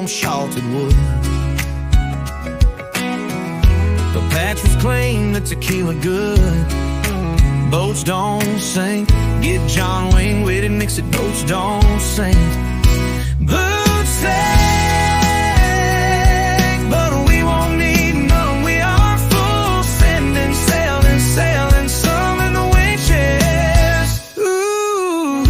on salted wood. The patch was clean, the tequila good. Boats don't sink. Get John Wayne with it, mix it. Boats don't sink. Boots sink, but we won't need none. We are full sending, sailing, sailing, some in the winches. Ooh,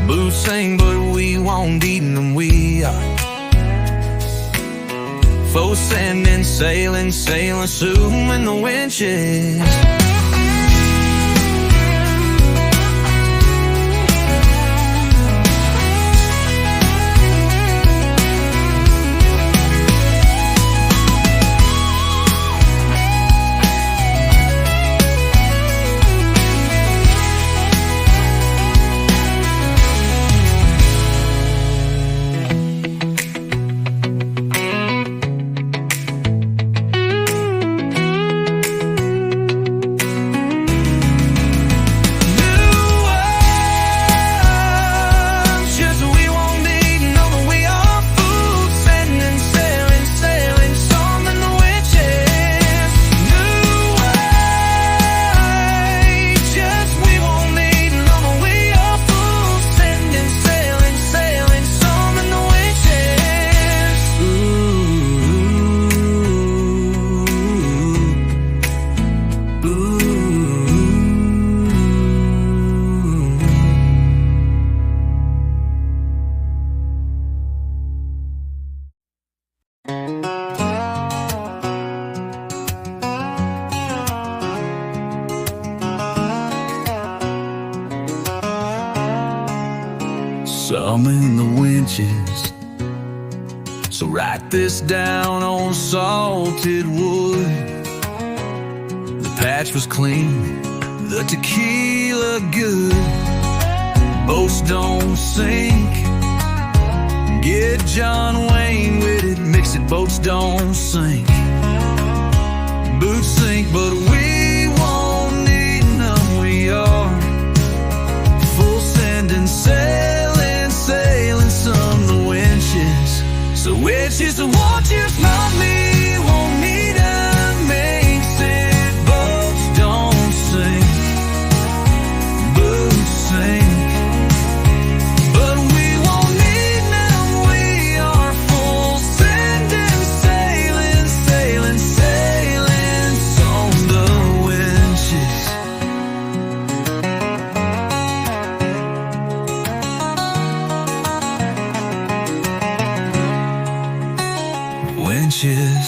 boots sink, but we won't eat them. We are full sending, sailing, sailing, zoom in the winches. Some in the winches. So write this down on salted wood. The patch was clean, the tequila good. Boats don't sink. Get John Wayne with it, mix it. Boats don't sink. Boots sink, but we won't need none. We are full sending, sailing, sailing, some the winches. So winches and watches, not me, won't need a makes it. Boats don't sink, boots sink, but we won't need them. We are full sending, sailing, sailing, sailing, on the winches. Winches.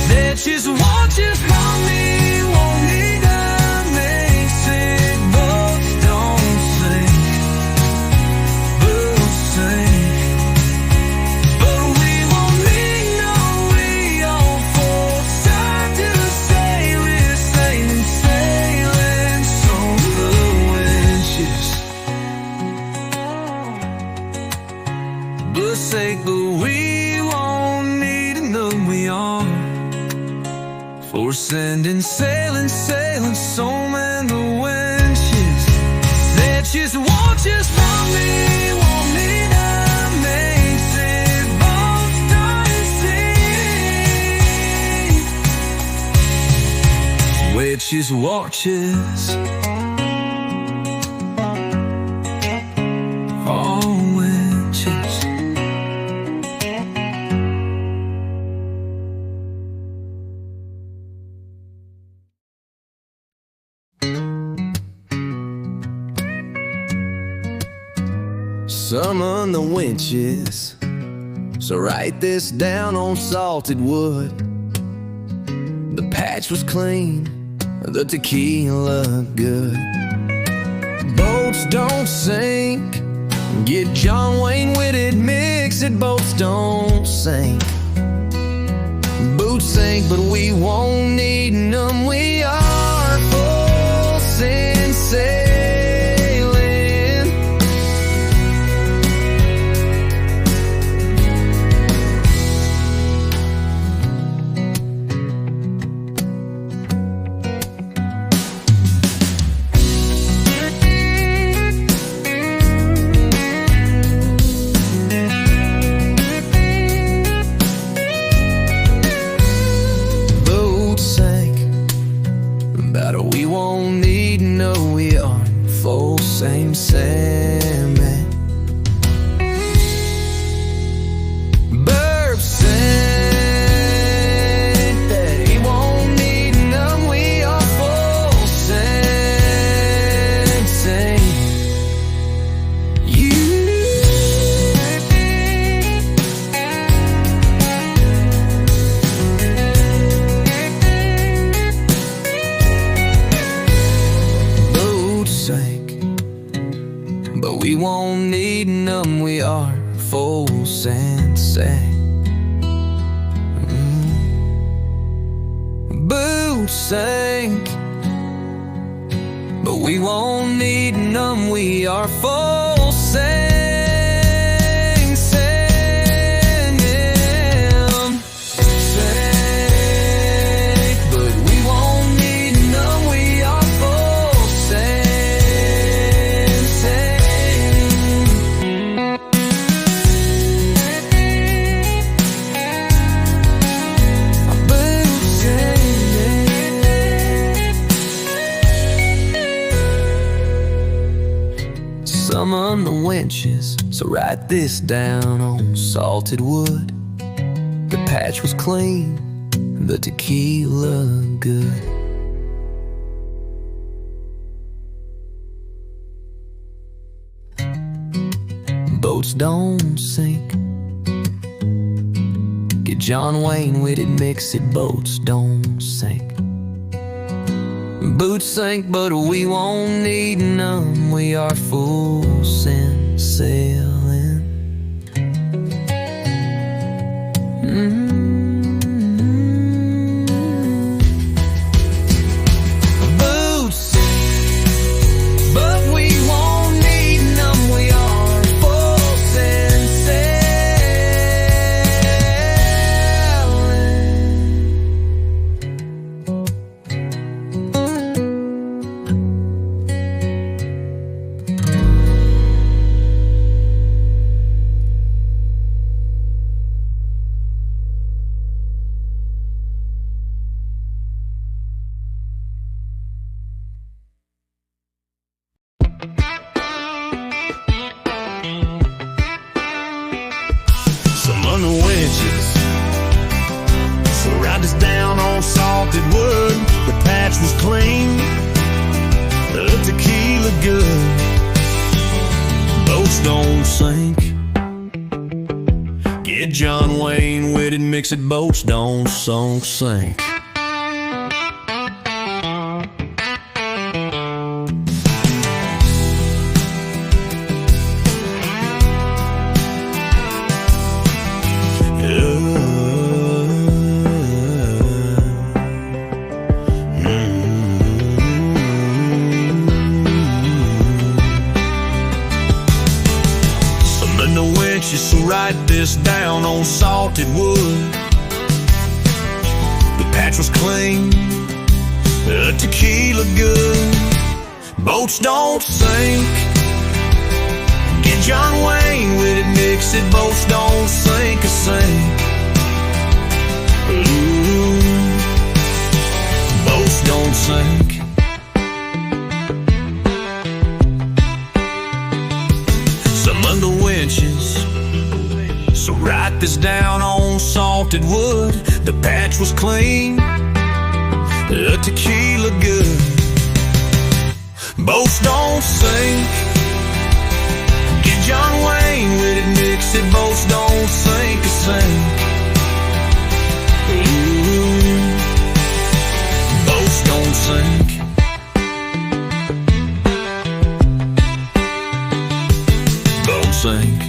Stitches, watches, mommy, won't need a makes it. Boats don't sink, boots sink, but we won't need no. We all full side to sailing, sailing, sailing, so the winches. Boots sink, but we won't need no. We are for sending, sailing, sailing, so man the winches. Stitches, watches, from me, won't need a makes it. Boats don't sink. Witches, watches, all winches. Some on the winches. So write this down on salted wood. The patch was clean, the tequila good. Boats don't sink. Get John Wayne with it, mix it. Boats don't sink. Boots sink, but we won't need them. We are full send sailing. We won't need no, we are full same salmon. Burp sank that he won't need none. We are full same but we won't need them. We are full sensei. Boot sank, but we won't need them. We are full sensei. Some on the winches, so write this down on salted wood. The patch was clean, the tequila good. Boats don't sink. Get John Wayne with it, mix it. Boats don't sink. Boots sink, but we won't need none. We are full send sailing. Boots sink, but we won't need none. We are full send Some on the winches, so ride this down on salted wood. The patch was clean, the tequila good. Boats don't sink. Get John Wayne with it, mix it. Boats don't sink. So write this down on salted wood. The patch was clean, the tequila good. Boats don't sink. Get John Wayne with it, mix it. Boats don't sink a sink. Ooh, boats don't sink. Some under winches, so write this down on salted wood. The patch was clean, the tequila good. Boats don't sink. Get John Wayne with it, mix it. Boats don't sink a sink. Ooh, boats don't sink. Boats sink.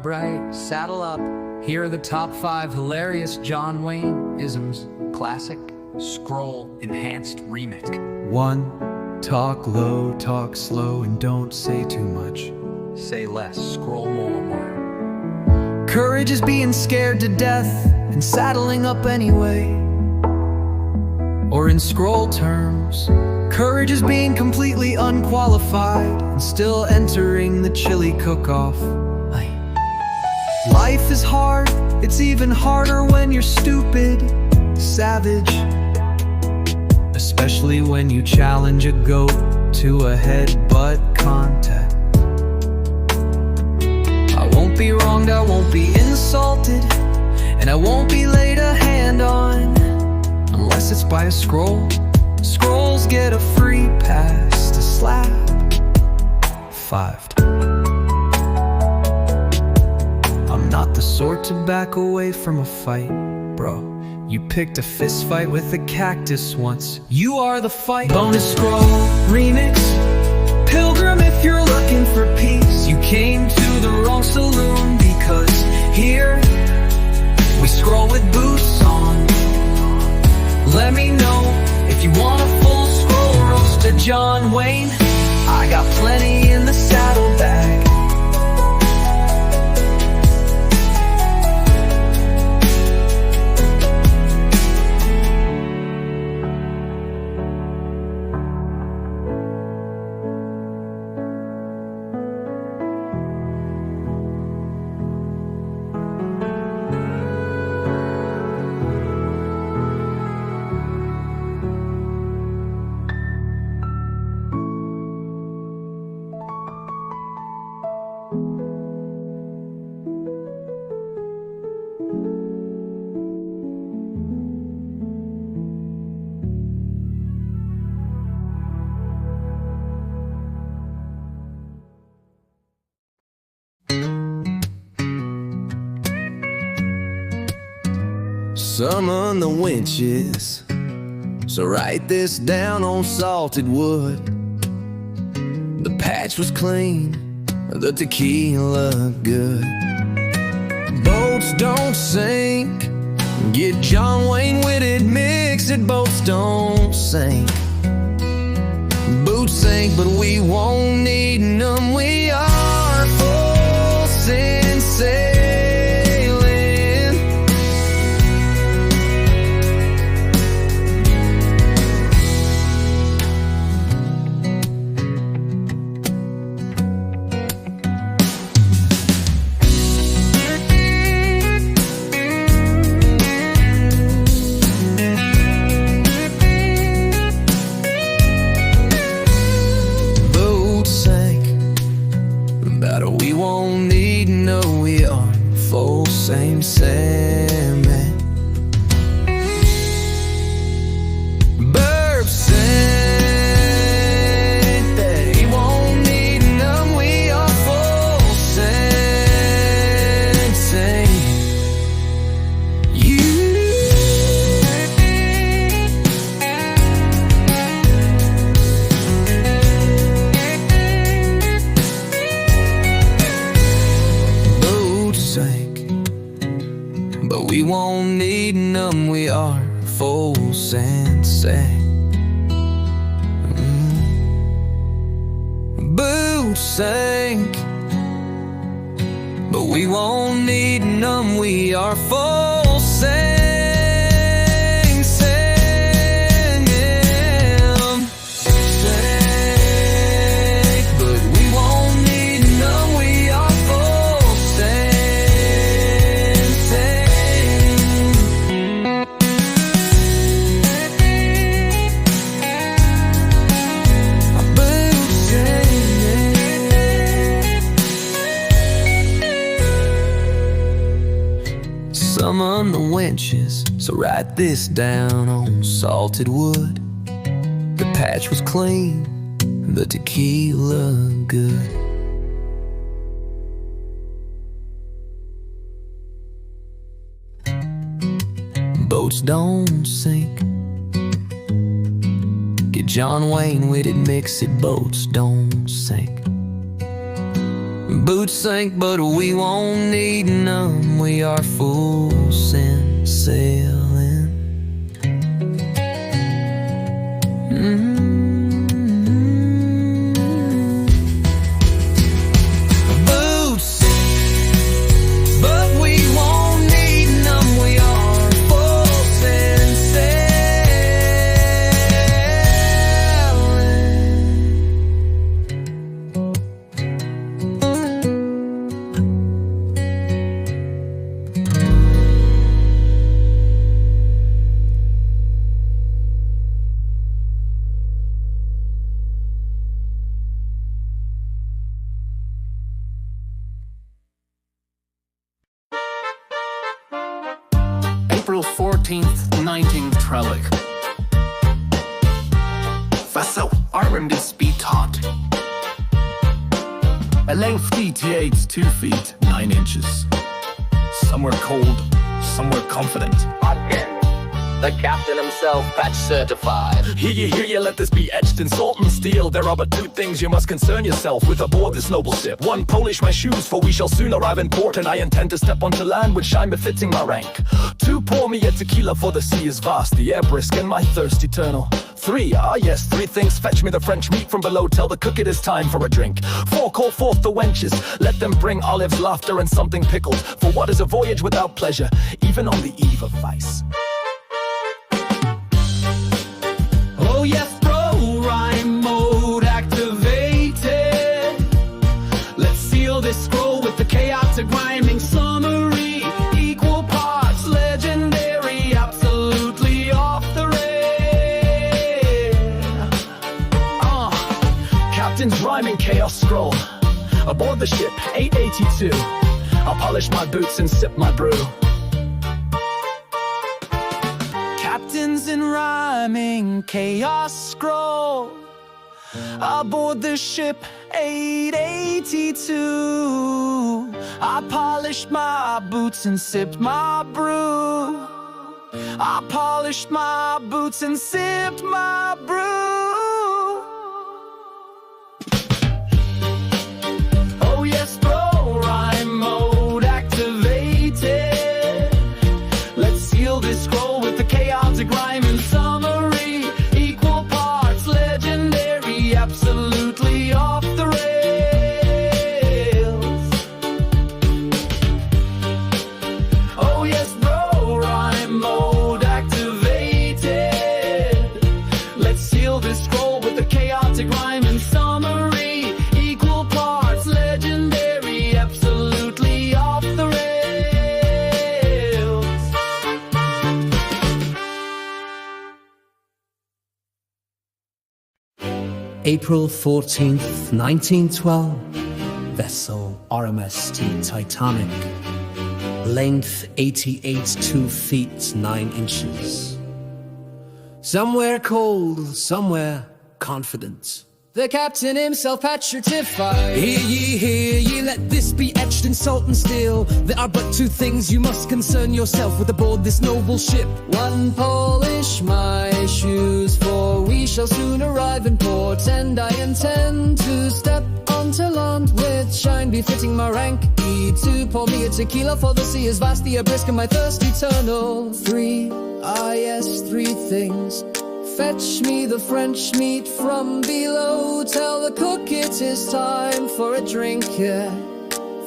bright, saddle up. Here are the top 5 hilarious John Wayne isms. Classic, scroll, enhanced remix. 1. Talk low, talk slow, and don't say too much. Say less, scroll more. Courage is being scared to death and saddling up anyway. Or in scroll terms, courage is being completely unqualified and still entering the chili cook-off. Life is hard, it's even harder when you're stupid, savage. Especially when you challenge a goat to a headbutt contact. I won't be wronged, I won't be insulted, and I won't be laid a hand on unless it's by a scroll. Scrolls get a free pass to slap. 5. I'm not the sort to back away from a fight, bro. You picked a fist fight with a cactus once. You are the fight. Bonus scroll remix. Pilgrim, if you're looking for peace, you came to the wrong saloon, because here we scroll with boots on. Let me know if you want a full scroll roast to John Wayne. I got plenty in the saddlebag. Summon the winches, so write this down on salted wood. The patch was clean, the tequila good. Boats don't sink, get John Wayne Wid It, mix it. Boats don't sink, boots sink, but we won't need them. We are full sailing. We won't need no, we are full same salmon. Burp sink, that he won't need none. We are full same. But we won't need none, we are full sensei. Boots sank, but we won't need none, we are full sensei. Summon the winches, so write this down on salted wood. The patch was clean, the tequila good. Boats don't sink, get John Wayne Wid It, mix it. Boats don't sink, Boots sink, but we won't need none. We are full send sailing. Boots, but we won't need none. We are full send April 14th, 1912. Vessel RMS Titanic. A length DT8 2 feet 9 inches. Somewhere cold, somewhere confident. Again, the captain himself, patch certified. Hear ye, let this be etched in salt and steel. There are but two things you must concern yourself with aboard this noble ship. One, polish my shoes, for we shall soon arrive in port, and I intend to step onto land with shine befitting my rank. Two, pour me a tequila, for the sea is vast, the air brisk, and my thirst eternal. Three, yes, three things, fetch me the French meat from below, tell the cook it is time for a drink. Four, call forth the wenches, let them bring olives, laughter, and something pickled. For what is a voyage without pleasure, even on the eve of vice? Oh yes, bro, rhyme mode activated. Let's seal this scroll with the chaotic rhyming summary. Equal parts legendary, absolutely off the rail. Captain's rhyming chaos scroll. Aboard the ship, 882. I'll polish my boots and sip my brew. Captains in rhyming chaos scroll. Aboard the ship 882. I polished my boots and sipped my brew. I polished my boots and sipped my brew. Oh yes, bro, rhyme mode activated. Let's seal this scroll with the chaotic rhyming summary. Equal parts legendary, absolutely off the rails. Oh yes, bro, rhyme mode activated. Let's seal this scroll with the chaotic rhyming summary. Equal parts legendary, absolutely off the rails. April 14th, 1912. Vessel RMS Titanic. Length 88 2 feet 9 inches. Somewhere cold, somewhere confident. The captain himself had certified. Hear ye, let this be etched in salt and steel. There are but two things you must concern yourself with aboard this noble ship. One, polish my shoes, for we shall soon arrive in port, and I intend to step onto land with shine befitting my rank. Two, pour me a tequila, for the sea is vast, the air brisk, and my thirst eternal. Three, yes, three things. Fetch me the French meat from below. Tell the cook it is time for a drink, yeah.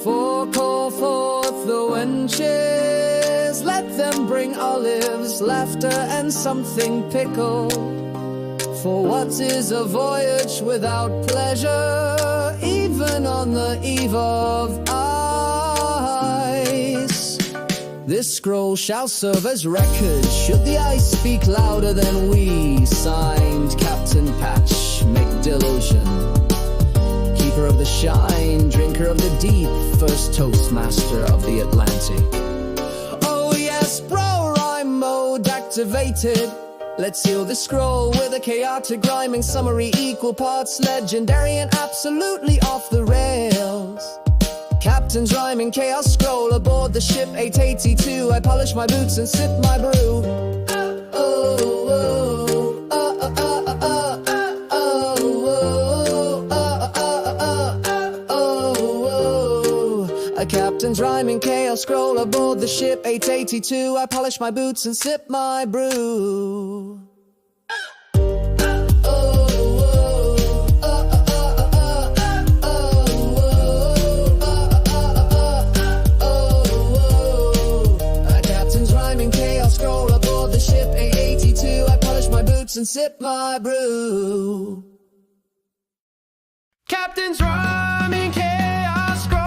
Four, call forth the wenches. Let them bring olives, laughter, and something pickled. For what is a voyage without pleasure, even on the eve of ice? This scroll shall serve as record, should the ice speak louder than we. Signed, Captain Patch McDillusion, keeper of the shine, drinker of the deep, first toastmaster of the Atlantic. Oh yes, bro, rhyme mode activated. Let's seal the scroll with a chaotic rhyming summary. Equal parts legendary and absolutely off the rails. Captain's rhyming chaos scroll aboard the ship 882. I polish my boots and sip my brew. rhyming chaos scroll aboard the ship 882. I polish my boots and sip my brew. Captain's rhyming chaos scroll aboard the ship 882. I polish my boots and sip my brew. Captain's rhyming chaos scroll.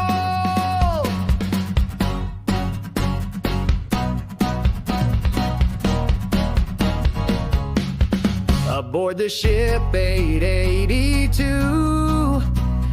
Aboard the ship 882,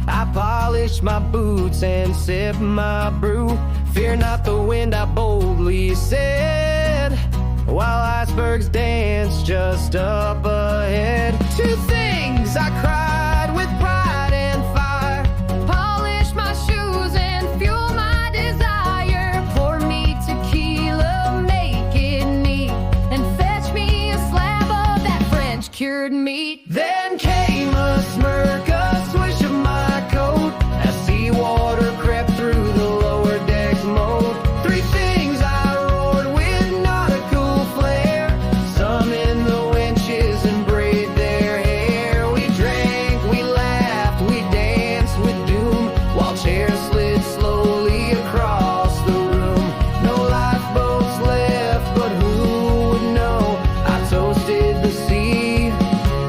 I polish my boots and sip my brew. Fear not the wind, I boldly said, while icebergs dance just up ahead. Two things I cried with pride and fire: polish my shoes and fuel my desire. Pour me tequila, make it neat, and fetch me a slab of that French cured meat. Then came a smirk, a swish of my coat, as seawater crept through the lower deck's moat. Three things I roared with nautical flair: some in the winches and braid their hair. We drank, we laughed, we danced with doom, while chairs slid slowly across the room. No lifeboats left, but who would know? I toasted the sea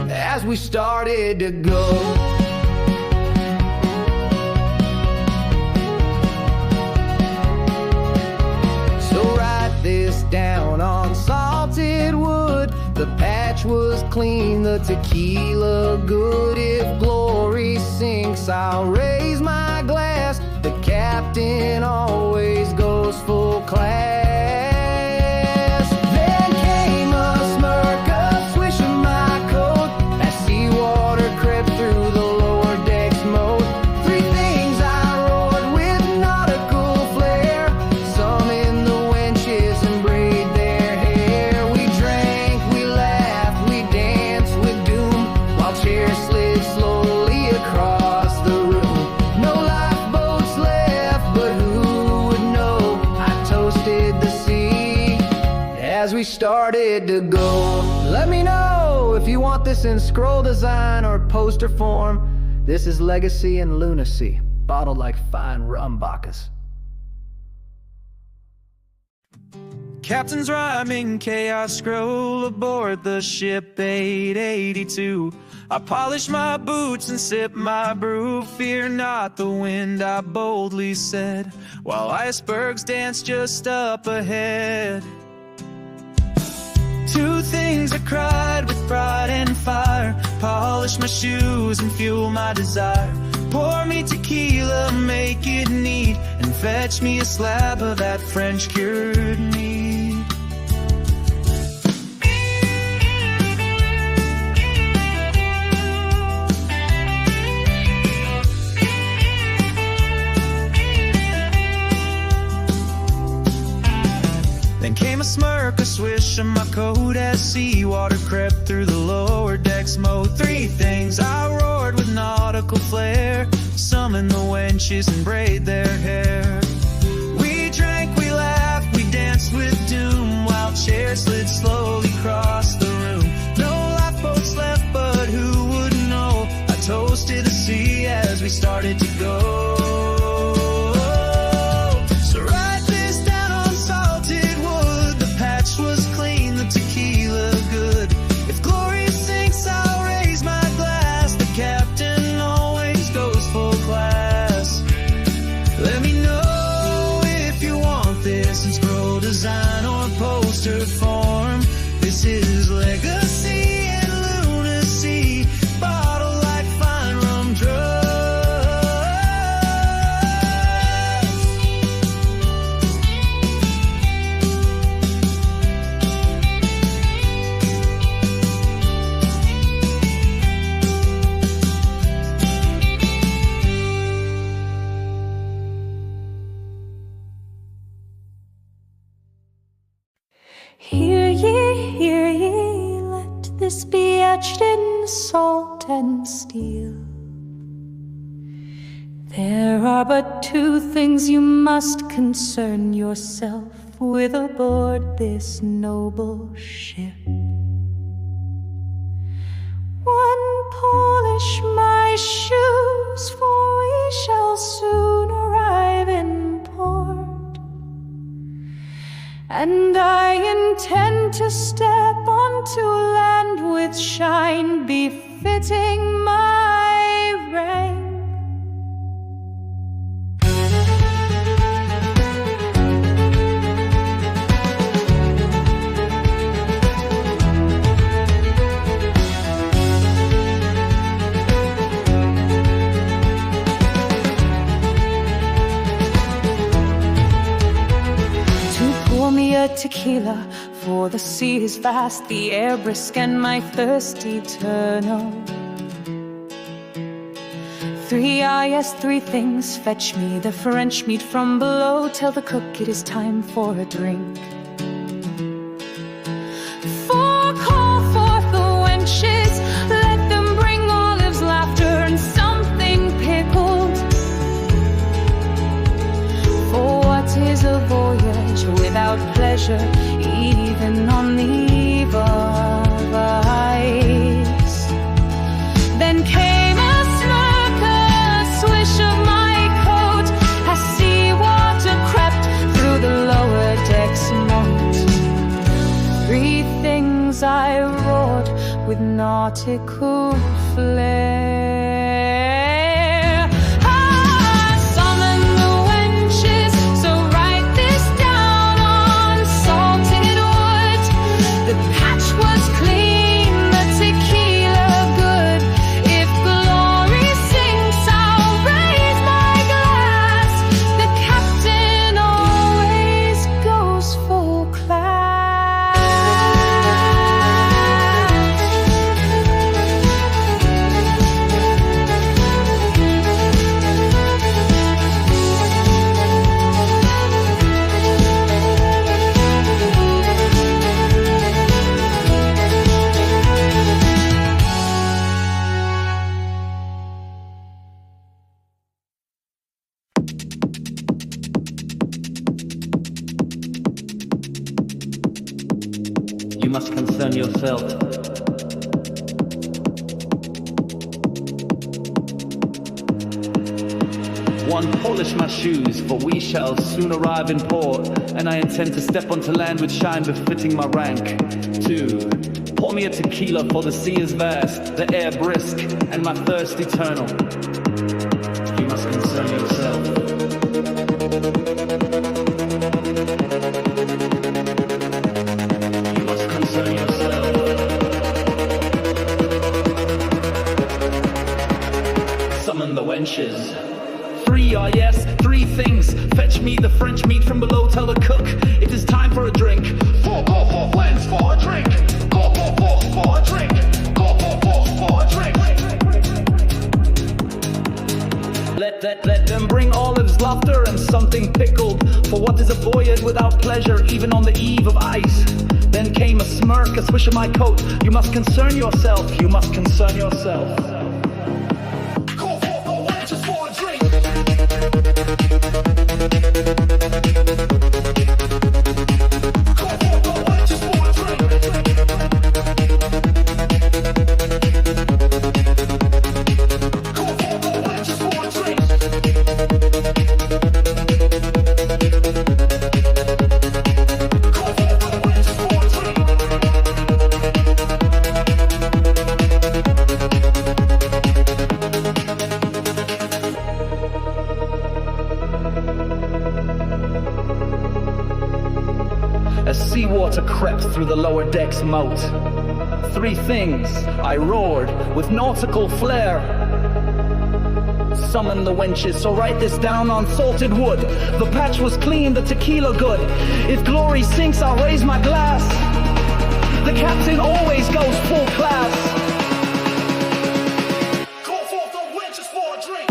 as we started to go. So write this down on salted wood: the patch was clean, the tequila good. If glory sinks, I'll raise my glass. The captain always goes full class. Then came a smirk, a swish of my coat, as seawater crept through the lower deck's moat. Three things I roared with nautical flair: some in the winches and braid their hair. We drank, we laughed, we danced with doom, while chairs slid slowly across the room. No lifeboats left, but who would know? I toasted the sea as we started to go. Let me know if you want this in scroll design or poster form. This is legacy and lunacy, bottled like fine rum bacchus. Captain's rhyming chaos scroll aboard the ship 882. I polish my boots and sip my brew. Fear not the wind, I boldly said, while icebergs dance just up ahead. Two things I cried with pride and fire: polish my shoes and fuel my desire. Pour me tequila, make it neat, and fetch me a slab of that French cured meat. Then came a smirk, a swish of my coat, as seawater crept through the lower deck's moat. Three things I roared with nautical flair: some in the wenches and braid their hair. We drank, we laughed, we danced with doom, while chairs slid slowly across the room. No lifeboats left, but who would know? I toasted the sea as we started to go. Was clean, the tequila good. If glory sinks, I'll raise my glass. The captain always goes full class. Let me know if you want this in scroll design or poster form. This is legacy and lunacy, bottled like fine rum drugs. Hear ye, let this be etched in salt and steel. There are but two things you must concern yourself with aboard this noble ship. One, polish my shoes, for we shall soon arrive in port. And I intend to step onto land with shine befitting my rank. Tequila, for the sea is vast, the air brisk, and my thirst eternal. Three things fetch me the French meat from below. Tell the cook it is time for a drink. 4, call forth the wenches, let them bring olives, laughter, and something pickled. For what is a voyage without pleasure, even on the eve of ice? Then came a smirk, a swish of my coat, as seawater crept through the lower deck's moat. 3 things I roared with nautical flair. You must concern yourself. One, polish my shoes, for we shall soon arrive in port, and I intend to step onto land with shine befitting my rank. 2, pour me a tequila, for the sea is vast, the air brisk, and my thirst eternal. You must concern yourself. You must concern yourself. Summon the wenches. 3, ah yes, 3 things. Fetch me the French meat from below, tell the cook it is time for a drink. 4, go for lens for a drink. Go for a drink. Go for a drink. Let them bring olives, laughter, and something pickled. For what is a voyage without pleasure, even on the eve of ice? Then came a smirk, a swish of my coat. You must concern yourself. You must concern yourself. As seawater crept through the lower deck's moat, 3 things I roared with nautical flair. Summon the wenches, so write this down on salted wood. The patch was clean, the tequila good. If glory sinks, I'll raise my glass. The captain always goes full class. Call forth the wenches for a drink.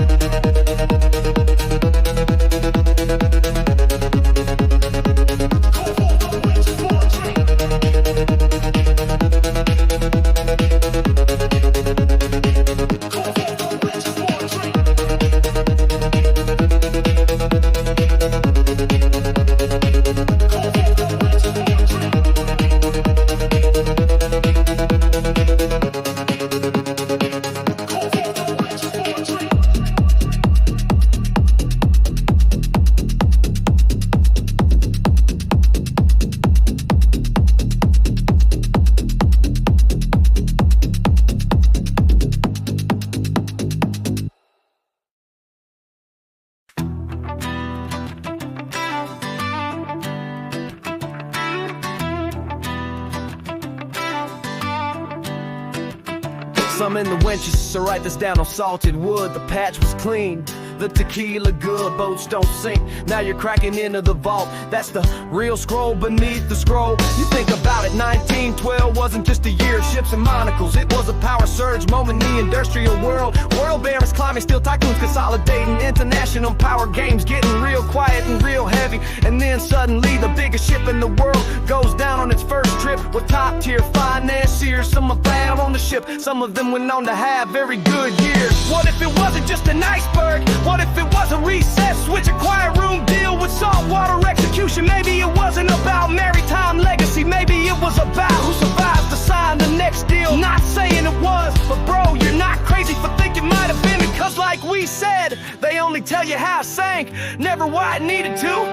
Some in the winches, so write this down on salted wood. The patch was clean, the tequila good, boats don't sink. Now you're cracking into the vault. That's the real scroll beneath the scroll. You think about it, 1912 wasn't just a year of ships and monocles. It was a power surge moment in the industrial world. World barons climbing, steel tycoons consolidating. International power games getting real quiet and real heavy. And then suddenly the biggest ship in the world goes down on its first trip with top tier financiers. Some are found on the ship, some of them went on to have very good years. What if it wasn't just an iceberg? What if it was a reset switch, a quiet room deal with saltwater execution? Maybe it wasn't about maritime legacy. Maybe it was about who survives to sign the next deal. Not saying it was, but bro, you're not crazy for thinking might have been. Because like we said, they only tell you how it sank, never why it needed to.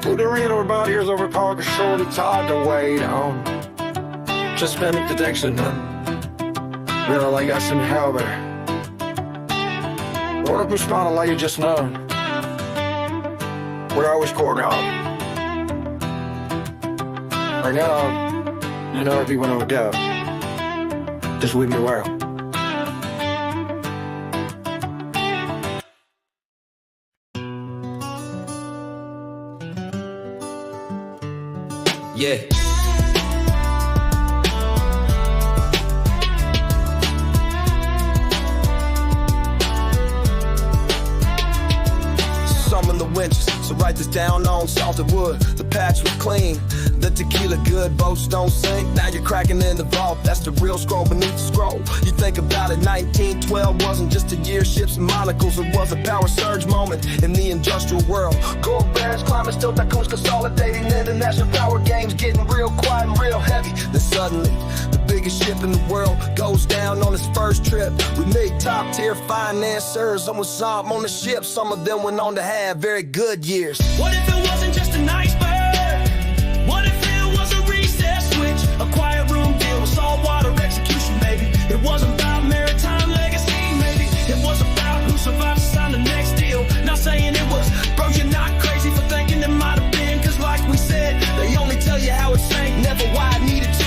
Who the real about here's over park a short, it's hard to wait on. Just spend the detection done. Real, I got some hell there. What if we spawn a lady just known? We're always caught up. Right now, you know if you want to go, just leave me well. Yeah. Some in the winches, so write this down on salted wood. The patch was clean, the tequila good, boats don't sink. Now you're cracking in the vault, that's the real scroll beneath the scroll. You think about it, 1912 wasn't just a year, ships and monocles. It was a power surge moment in the industrial world. Gold barons climbing, steel tycoons consolidating. International power games getting real quiet and real heavy. Then suddenly, the biggest ship in the world goes down on its first trip. We made top tier financiers, some was some on the ship. Some of them went on to have very good years. What if it wasn't just an iceberg? What if it was a reset switch? A quiet room deal with saltwater execution, maybe. It wasn't about maritime legacy, maybe. It was about who survived to sign the next deal. Not saying it was, bro, you're not crazy for thinking it might have been. Cause like we said, they only tell you how it sank, never why it needed to.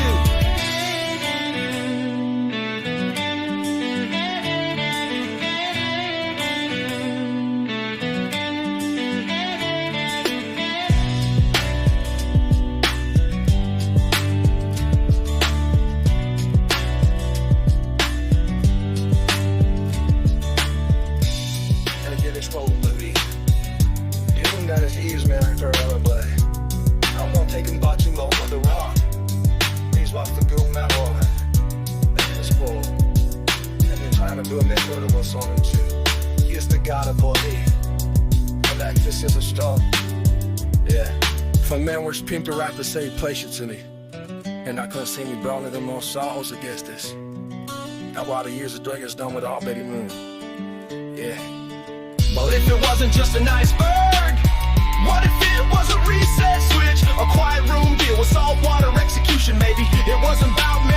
Pimp the rapper say pleasure to me, and I couldn't see me burning them more sorrows against this. Now while the years of drink is done with all baby moon. Yeah. But if it wasn't just an iceberg, what if it was a reset switch? A quiet room deal with saltwater execution, maybe. It wasn't about me.